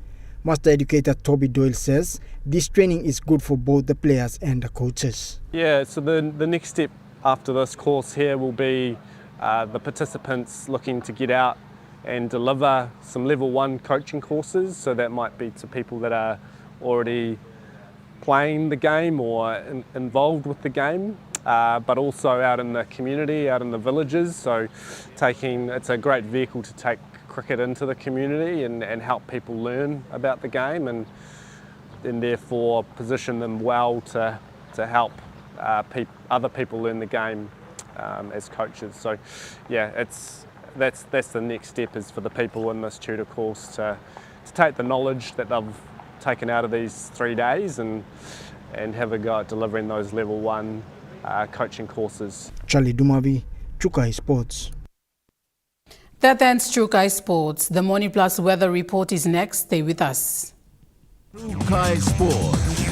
Master Educator Toby Doyle says this training is good for both the players and the coaches. Yeah, so the next step after this course here will be the participants looking to get out and deliver some level 1 coaching courses. So that might be to people that are already playing the game or involved with the game, but also out in the community, out in the villages. So it's a great vehicle to take cricket into the community and help people learn about the game and therefore position them well to help other people learn the game as coaches. So that's the next step, is for the people in this tutor course to take the knowledge that they've taken out of these 3 days and have a go at delivering those level 1 coaching courses. Charlie Dumavi, True Kai Sports. That ends True Kai Sports. The Morning Plus weather report is next. Stay with us. True Kai Sports.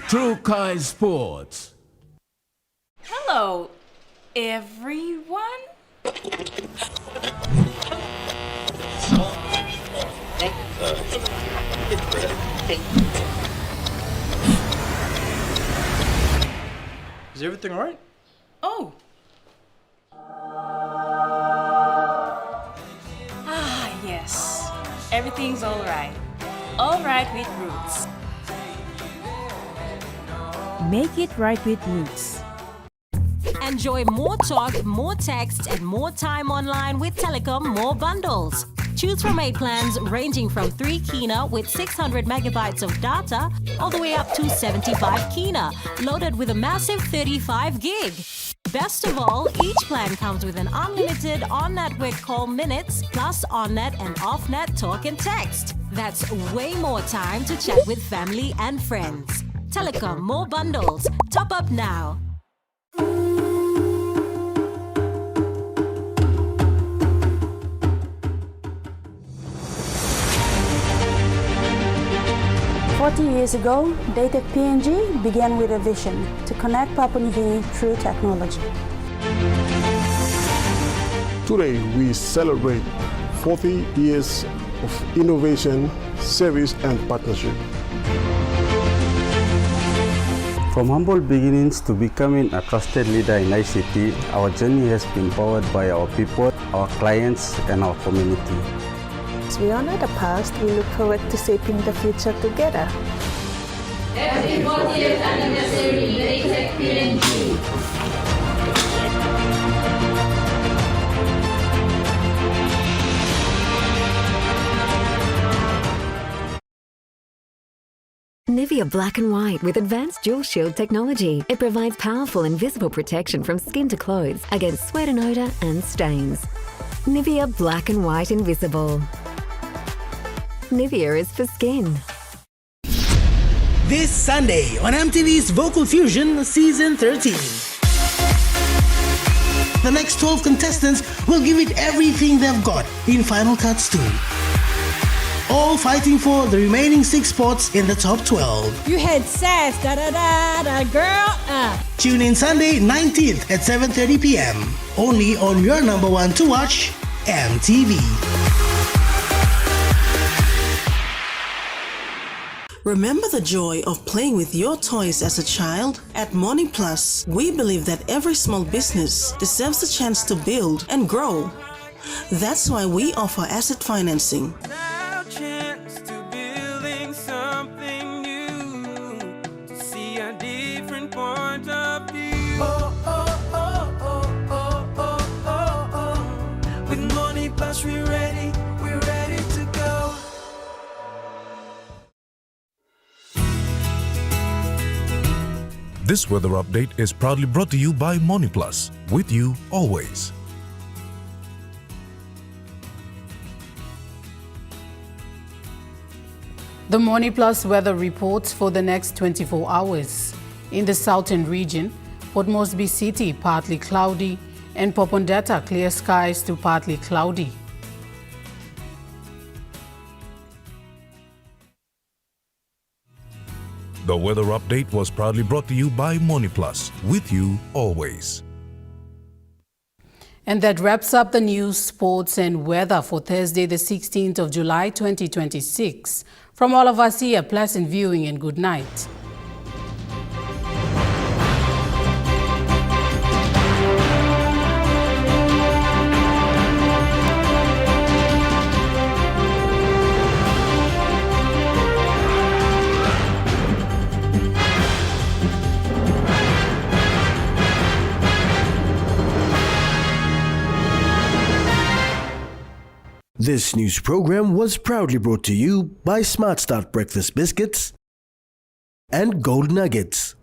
True Kai Sports. Hello, everyone. Is everything alright? Oh. Yes. Everything's all right. All right with Roots. Make it right with Roots. Enjoy more talk, more text, and more time online with Telecom More Bundles. Choose from 8 plans ranging from 3 kina with 600 megabytes of data all the way up to 75 kina, loaded with a massive 35 gig. Best of all, each plan comes with an unlimited on-network call minutes plus on-net and off-net talk and text. That's way more time to chat with family and friends. Telecom More Bundles. Top up now. Years ago, Dated PNG began with a vision to connect Papua New Guinea through technology. Today, we celebrate 40 years of innovation, service, and partnership. From humble beginnings to becoming a trusted leader in ICT, our journey has been powered by our people, our clients, and our community. As we honor the past, we look forward to shaping the future together. Happy 40th anniversary, Dated PNG. Nivea Black and White with advanced dual shield technology. It provides powerful invisible protection from skin to clothes against sweat and odor and stains. Nivea Black and White Invisible. Nivea is for skin. This Sunday on MTV's Vocal Fusion Season 13. The next 12 contestants will give it everything they've got in Final Cuts 2. All fighting for the remaining 6 spots in the top 12. You had sass, da-da-da-da, girl, Tune in Sunday 19th at 7:30 p.m. Only on your number one to watch, MTV. Remember the joy of playing with your toys as a child? At Money Plus, we believe that every small business deserves a chance to build and grow. That's why we offer asset financing. Chance to building something new, to see a different point of view. Oh, oh, oh, oh, oh, oh, oh, oh. With Money Plus, we're ready to go. This weather update is proudly brought to you by Money Plus, with you always. The Money Plus weather reports for the next 24 hours. In the southern region, Port Moresby City partly cloudy and Popondetta clear skies to partly cloudy. The weather update was proudly brought to you by Money Plus, with you always. And that wraps up the news, sports and weather for Thursday, the 16th of July, 2026. From all of us here, pleasant viewing and good night. This news program was proudly brought to you by Smart Start Breakfast Biscuits and Gold Nuggets.